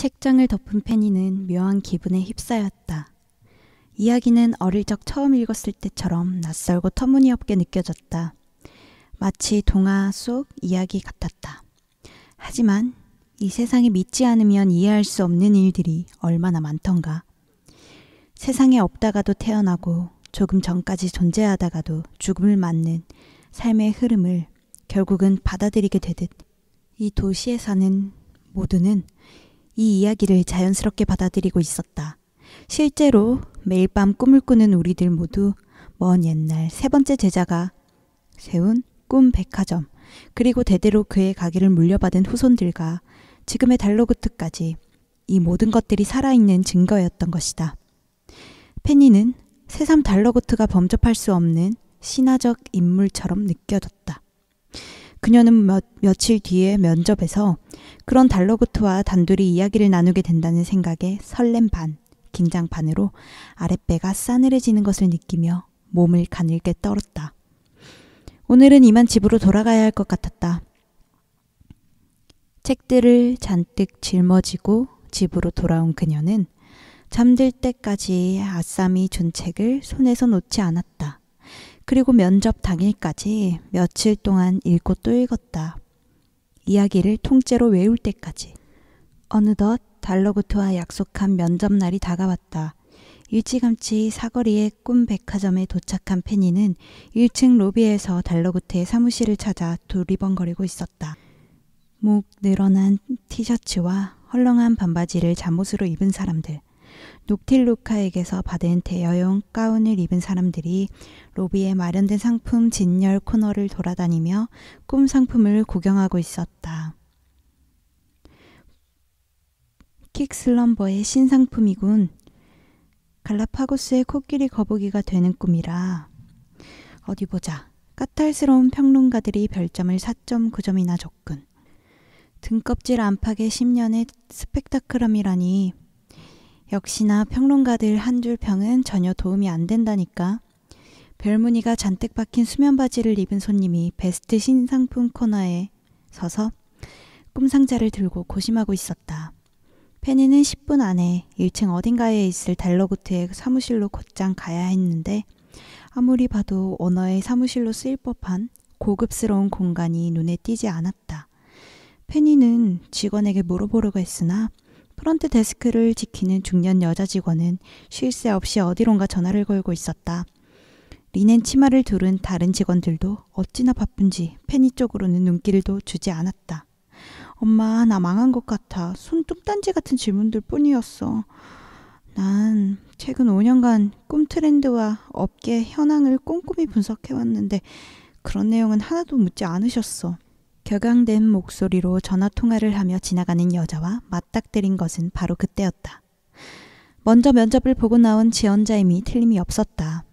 책장을 덮은 페니는 묘한 기분에 휩싸였다. 이야기는 어릴 적 처음 읽었을 때처럼 낯설고 터무니없게 느껴졌다. 마치 동화 속 이야기 같았다. 하지만 이 세상에 믿지 않으면 이해할 수 없는 일들이 얼마나 많던가. 세상에 없다가도 태어나고 조금 전까지 존재하다가도 죽음을 맞는 삶의 흐름을 결국은 받아들이게 되듯 이 도시에 사는 모두는 이 이야기를 자연스럽게 받아들이고 있었다. 실제로 매일 밤 꿈을 꾸는 우리들 모두 먼 옛날 세 번째 제자가 세운 꿈 백화점, 그리고 대대로 그의 가게를 물려받은 후손들과 지금의 달로구트까지 이 모든 것들이 살아있는 증거였던 것이다. 페니는 새삼 달로구트가 범접할 수 없는 신화적 인물처럼 느껴졌다. 그녀는 며칠 뒤에 면접에서 그런 달로구트와 단둘이 이야기를 나누게 된다는 생각에 설렘 반, 긴장 반으로 아랫배가 싸늘해지는 것을 느끼며 몸을 가늘게 떨었다. 오늘은 이만 집으로 돌아가야 할 것 같았다. 책들을 잔뜩 짊어지고 집으로 돌아온 그녀는 잠들 때까지 아쌈이 준 책을 손에서 놓지 않았다. 그리고 면접 당일까지 며칠 동안 읽고 또 읽었다. 이야기를 통째로 외울 때까지. 어느덧 달로구트와 약속한 면접날이 다가왔다. 일찌감치 사거리의 꿈 백화점에 도착한 페니는 1층 로비에서 달로구트의 사무실을 찾아 두리번거리고 있었다. 목 늘어난 티셔츠와 헐렁한 반바지를 잠옷으로 입은 사람들, 녹틸루카에게서 받은 대여용 가운을 입은 사람들이 로비에 마련된 상품 진열 코너를 돌아다니며 꿈 상품을 구경하고 있었다. 킥슬럼버의 신상품이군. 갈라파고스의 코끼리 거북이가 되는 꿈이라. 어디 보자. 까탈스러운 평론가들이 별점을 4.9점이나 줬군. 등껍질 안팎의 10년의 스펙타클함이라니. 역시나 평론가들 한 줄 평은 전혀 도움이 안 된다니까. 별무늬가 잔뜩 박힌 수면 바지를 입은 손님이 베스트 신상품 코너에 서서 꿈상자를 들고 고심하고 있었다. 페니는 10분 안에 1층 어딘가에 있을 달로구트의 사무실로 곧장 가야 했는데 아무리 봐도 오너의 사무실로 쓰일 법한 고급스러운 공간이 눈에 띄지 않았다. 페니는 직원에게 물어보려고 했으나 프런트 데스크를 지키는 중년 여자 직원은 쉴 새 없이 어디론가 전화를 걸고 있었다. 리넨 치마를 두른 다른 직원들도 어찌나 바쁜지 페니 쪽으로는 눈길도 주지 않았다. 엄마, 나 망한 것 같아. 손 뚱딴지 같은 질문들 뿐이었어. 난 최근 5년간 꿈 트렌드와 업계 현황을 꼼꼼히 분석해왔는데 그런 내용은 하나도 묻지 않으셨어. 격앙된 목소리로 전화통화를 하며 지나가는 여자와 맞닥뜨린 것은 바로 그때였다. 먼저 면접을 보고 나온 지원자임이 틀림이 없었다.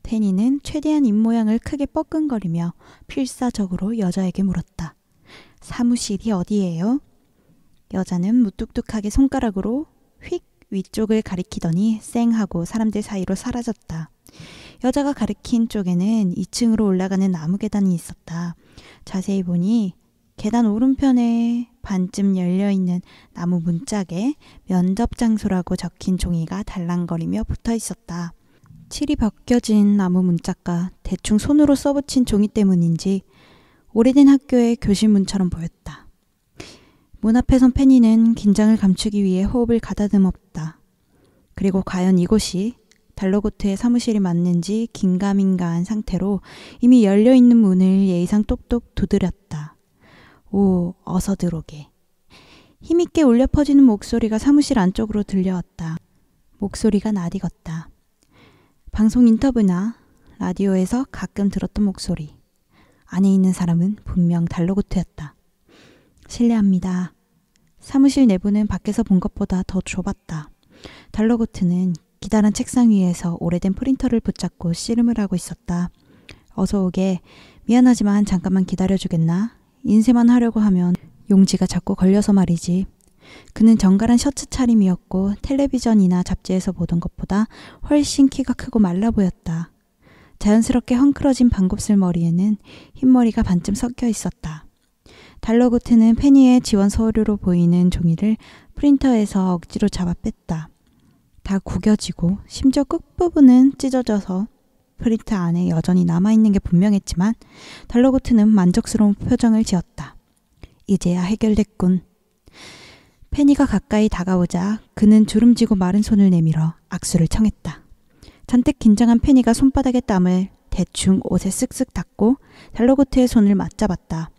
페니는 최대한 입모양을 크게 뻐끔거리며 필사적으로 여자에게 물었다. 사무실이 어디예요? 여자는 무뚝뚝하게 손가락으로 휙 위쪽을 가리키더니 쌩 하고 사람들 사이로 사라졌다. 여자가 가리킨 쪽에는 2층으로 올라가는 나무 계단이 있었다. 자세히 보니 계단 오른편에 반쯤 열려있는 나무 문짝에 면접 장소라고 적힌 종이가 달랑거리며 붙어 있었다. 칠이 벗겨진 나무 문짝과 대충 손으로 써붙인 종이 때문인지 오래된 학교의 교실문처럼 보였다. 문 앞에 선 페니는 긴장을 감추기 위해 호흡을 가다듬었다. 그리고 과연 이곳이 달로구트의 사무실이 맞는지 긴가민가한 상태로 이미 열려있는 문을 예의상 똑똑 두드렸다. 오, 어서 들어오게. 힘있게 울려 퍼지는 목소리가 사무실 안쪽으로 들려왔다. 목소리가 낯익었다. 방송 인터뷰나 라디오에서 가끔 들었던 목소리. 안에 있는 사람은 분명 달로구트였다. 실례합니다. 사무실 내부는 밖에서 본 것보다 더 좁았다. 달로구트는 기다란 책상 위에서 오래된 프린터를 붙잡고 씨름을 하고 있었다. 어서 오게. 미안하지만 잠깐만 기다려주겠나? 인쇄만 하려고 하면 용지가 자꾸 걸려서 말이지. 그는 정갈한 셔츠 차림이었고 텔레비전이나 잡지에서 보던 것보다 훨씬 키가 크고 말라 보였다. 자연스럽게 헝클어진 반곱슬 머리에는 흰머리가 반쯤 섞여 있었다. 달러구트는 페니의 지원 서류로 보이는 종이를 프린터에서 억지로 잡아 뺐다. 다 구겨지고 심지어 끝부분은 찢어져서 프린터 안에 여전히 남아있는 게 분명했지만 달러구트는 만족스러운 표정을 지었다. 이제야 해결됐군. 페니가 가까이 다가오자 그는 주름지고 마른 손을 내밀어 악수를 청했다. 잔뜩 긴장한 페니가 손바닥의 땀을 대충 옷에 쓱쓱 닦고 달러구트의 손을 맞잡았다.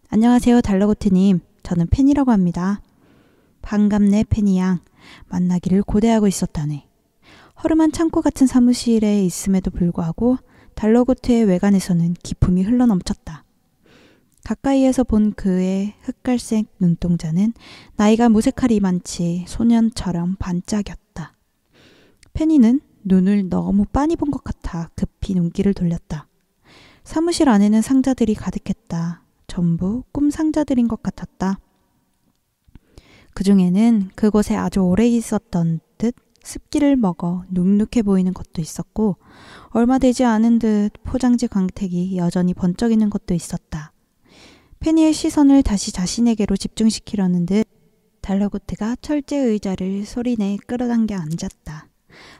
안녕하세요, 달러구트님. 저는 페니라고 합니다. 반갑네, 페니 양. 만나기를 고대하고 있었다네. 허름한 창고 같은 사무실에 있음에도 불구하고 달러구트의 외관에서는 기품이 흘러넘쳤다. 가까이에서 본 그의 흑갈색 눈동자는 나이가 무색하리 많지 소년처럼 반짝였다. 페니는 눈을 너무 빤히 본 것 같아 급히 눈길을 돌렸다. 사무실 안에는 상자들이 가득했다. 전부 꿈 상자들인 것 같았다. 그 중에는 그곳에 아주 오래 있었던 듯 습기를 먹어 눅눅해 보이는 것도 있었고 얼마 되지 않은 듯 포장지 광택이 여전히 번쩍이는 것도 있었다. 페니의 시선을 다시 자신에게로 집중시키려는 듯 달러구트가 철제 의자를 소리내 끌어당겨 앉았다.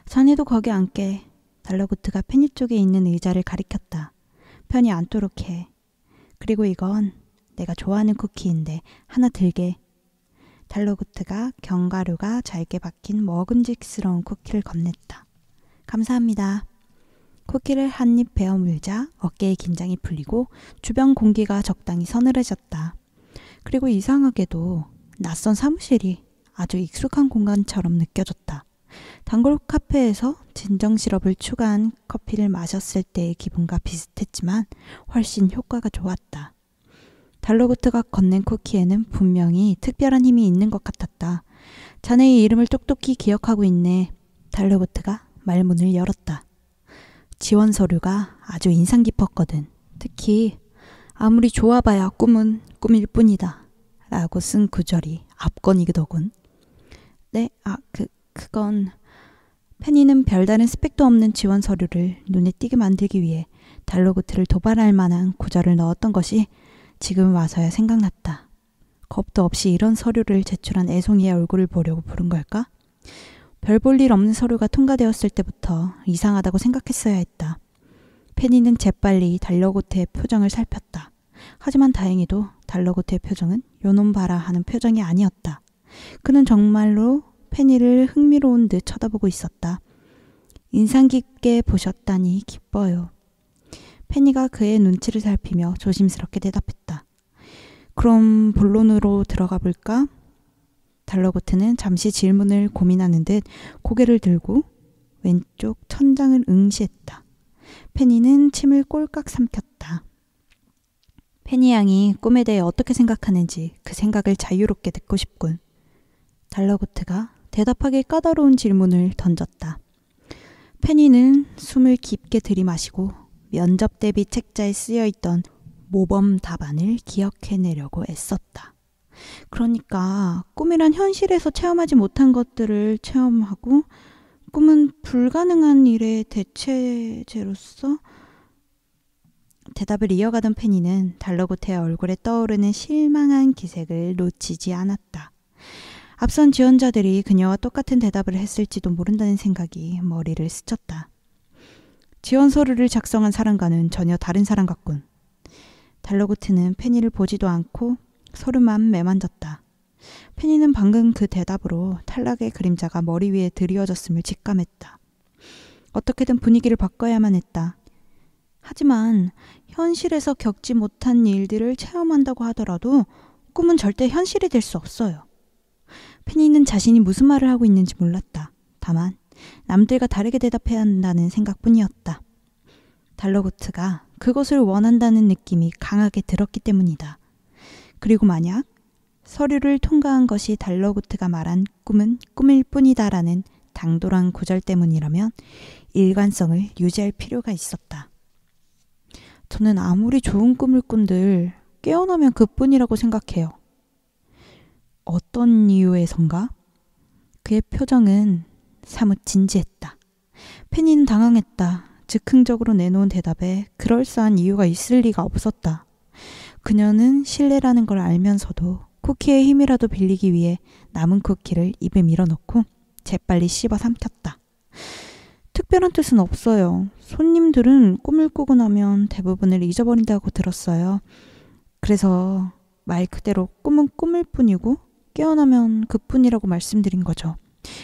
자네도 거기 앉게. 달러구트가 페니 쪽에 있는 의자를 가리켰다. 편히 앉도록 해. 그리고 이건 내가 좋아하는 쿠키인데 하나 들게. 달러구트가 견과류가 잘게 박힌 먹음직스러운 쿠키를 건넸다. 감사합니다. 쿠키를 한 입 베어 물자 어깨의 긴장이 풀리고 주변 공기가 적당히 서늘해졌다. 그리고 이상하게도 낯선 사무실이 아주 익숙한 공간처럼 느껴졌다. 단골 카페에서 진정 시럽을 추가한 커피를 마셨을 때의 기분과 비슷했지만 훨씬 효과가 좋았다. 달러구트가 건넨 쿠키에는 분명히 특별한 힘이 있는 것 같았다. 자네의 이름을 똑똑히 기억하고 있네. 달러구트가 말문을 열었다. 지원 서류가 아주 인상 깊었거든. 특히 아무리 좋아봐야 꿈은 꿈일 뿐이다. 라고 쓴 구절이 압권이더군. 네, 그건... 페니는 별다른 스펙도 없는 지원 서류를 눈에 띄게 만들기 위해 달러구트를 도발할 만한 구절을 넣었던 것이 지금 와서야 생각났다. 겁도 없이 이런 서류를 제출한 애송이의 얼굴을 보려고 부른 걸까? 별 볼 일 없는 서류가 통과되었을 때부터 이상하다고 생각했어야 했다. 페니는 재빨리 달러구트의 표정을 살폈다. 하지만 다행히도 달러구트의 표정은 요놈 봐라 하는 표정이 아니었다. 그는 정말로 페니를 흥미로운 듯 쳐다보고 있었다. 인상 깊게 보셨다니 기뻐요. 페니가 그의 눈치를 살피며 조심스럽게 대답했다. 그럼 본론으로 들어가 볼까? 달러구트는 잠시 질문을 고민하는 듯 고개를 들고 왼쪽 천장을 응시했다. 페니는 침을 꼴깍 삼켰다. 페니 양이 꿈에 대해 어떻게 생각하는지 그 생각을 자유롭게 듣고 싶군. 달러구트가 대답하기 까다로운 질문을 던졌다. 페니는 숨을 깊게 들이마시고 면접 대비 책자에 쓰여있던 모범 답안을 기억해내려고 애썼다. 그러니까 꿈이란 현실에서 체험하지 못한 것들을 체험하고 꿈은 불가능한 일의 대체제로서 대답을 이어가던 페니는 달러구트의 얼굴에 떠오르는 실망한 기색을 놓치지 않았다. 앞선 지원자들이 그녀와 똑같은 대답을 했을지도 모른다는 생각이 머리를 스쳤다. 지원 서류를 작성한 사람과는 전혀 다른 사람 같군. 달러구트는 페니를 보지도 않고 서류만 매만졌다. 페니는 방금 그 대답으로 탈락의 그림자가 머리 위에 드리워졌음을 직감했다. 어떻게든 분위기를 바꿔야만 했다. 하지만 현실에서 겪지 못한 일들을 체험한다고 하더라도 꿈은 절대 현실이 될 수 없어요. 페니는 자신이 무슨 말을 하고 있는지 몰랐다. 다만 남들과 다르게 대답해야 한다는 생각뿐이었다. 달러구트가 그것을 원한다는 느낌이 강하게 들었기 때문이다. 그리고 만약 서류를 통과한 것이 달러구트가 말한 꿈은 꿈일 뿐이다라는 당돌한 구절 때문이라면 일관성을 유지할 필요가 있었다. 저는 아무리 좋은 꿈을 꾼들 깨어나면 그뿐이라고 생각해요. 어떤 이유에선가? 그의 표정은 사뭇 진지했다. 페니는 당황했다. 즉흥적으로 내놓은 대답에 그럴싸한 이유가 있을 리가 없었다. 그녀는 실례라는 걸 알면서도 쿠키의 힘이라도 빌리기 위해 남은 쿠키를 입에 밀어넣고 재빨리 씹어 삼켰다. 특별한 뜻은 없어요. 손님들은 꿈을 꾸고 나면 대부분을 잊어버린다고 들었어요. 그래서 말 그대로 꿈은 꿈일 뿐이고 깨어나면 그뿐이라고 말씀드린 거죠.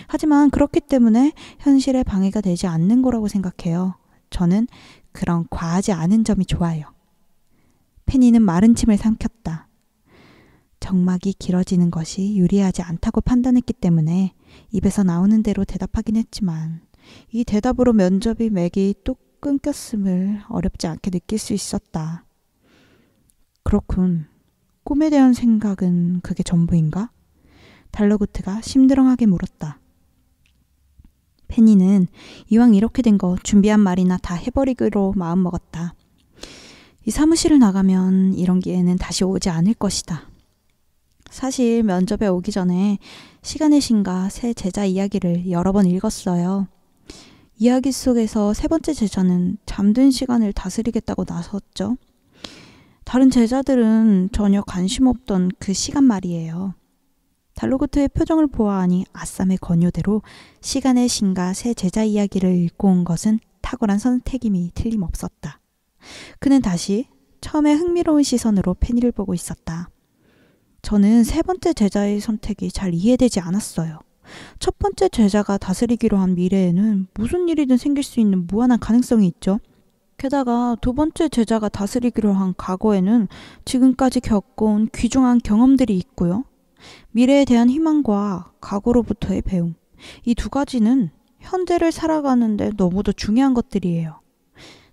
하지만 그렇기 때문에 현실에 방해가 되지 않는 거라고 생각해요. 저는 그런 과하지 않은 점이 좋아요. 페니는 마른 침을 삼켰다. 정막이 길어지는 것이 유리하지 않다고 판단했기 때문에 입에서 나오는 대로 대답하긴 했지만 이 대답으로 면접이 맥이 뚝 끊겼음을 어렵지 않게 느낄 수 있었다. 그렇군. 꿈에 대한 생각은 그게 전부인가? 달러구트가 심드렁하게 물었다. 페니는 이왕 이렇게 된 거 준비한 말이나 다 해버리기로 마음먹었다. 이 사무실을 나가면 이런 기회는 다시 오지 않을 것이다. 사실 면접에 오기 전에 시간의 신과 새 제자 이야기를 여러 번 읽었어요. 이야기 속에서 세 번째 제자는 잠든 시간을 다스리겠다고 나섰죠. 다른 제자들은 전혀 관심 없던 그 시간 말이에요. 달로구트의 표정을 보아하니 아쌈의 권유대로 시간의 신과 새 제자 이야기를 읽고 온 것은 탁월한 선택임이 틀림없었다. 그는 다시 처음에 흥미로운 시선으로 페니를 보고 있었다. 저는 세 번째 제자의 선택이 잘 이해되지 않았어요. 첫 번째 제자가 다스리기로 한 미래에는 무슨 일이든 생길 수 있는 무한한 가능성이 있죠. 게다가 두 번째 제자가 다스리기로 한 과거에는 지금까지 겪어온 귀중한 경험들이 있고요. 미래에 대한 희망과 과거로부터의 배움. 이 두 가지는 현재를 살아가는데 너무도 중요한 것들이에요.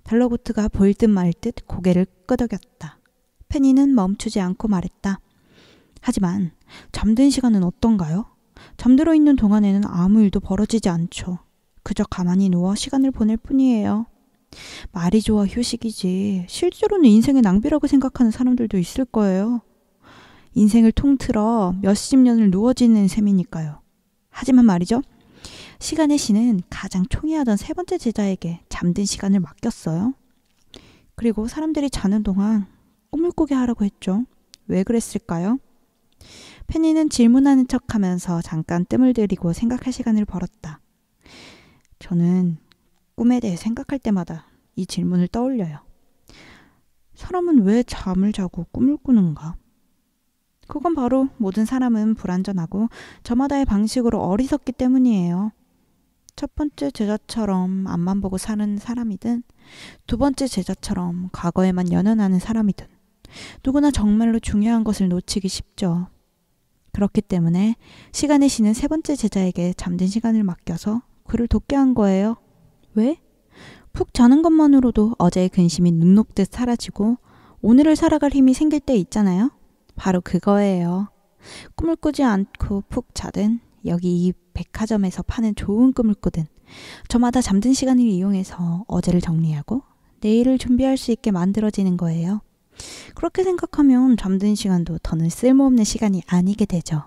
달러구트가 보일 듯 말 듯 고개를 끄덕였다. 페니는 멈추지 않고 말했다. 하지만 잠든 시간은 어떤가요? 잠들어 있는 동안에는 아무 일도 벌어지지 않죠. 그저 가만히 누워 시간을 보낼 뿐이에요. 말이 좋아 휴식이지 실제로는 인생의 낭비라고 생각하는 사람들도 있을 거예요. 인생을 통틀어 몇십 년을 누워 지는 셈이니까요. 하지만 말이죠. 시간의 신은 가장 총애하던 세 번째 제자에게 잠든 시간을 맡겼어요. 그리고 사람들이 자는 동안 꿈을 꾸게 하라고 했죠. 왜 그랬을까요? 페니는 질문하는 척하면서 잠깐 뜸을 들이고 생각할 시간을 벌었다. 저는 꿈에 대해 생각할 때마다 이 질문을 떠올려요. 사람은 왜 잠을 자고 꿈을 꾸는가? 그건 바로 모든 사람은 불완전하고 저마다의 방식으로 어리석기 때문이에요. 첫 번째 제자처럼 앞만 보고 사는 사람이든 두 번째 제자처럼 과거에만 연연하는 사람이든 누구나 정말로 중요한 것을 놓치기 쉽죠. 그렇기 때문에 시간의 신은 세 번째 제자에게 잠든 시간을 맡겨서 그를 돕게 한 거예요. 왜? 푹 자는 것만으로도 어제의 근심이 눈 녹듯 사라지고 오늘을 살아갈 힘이 생길 때 있잖아요. 바로 그거예요. 꿈을 꾸지 않고 푹 자든 여기 이 백화점에서 파는 좋은 꿈을 꾸든 저마다 잠든 시간을 이용해서 어제를 정리하고 내일을 준비할 수 있게 만들어지는 거예요. 그렇게 생각하면 잠든 시간도 더는 쓸모없는 시간이 아니게 되죠.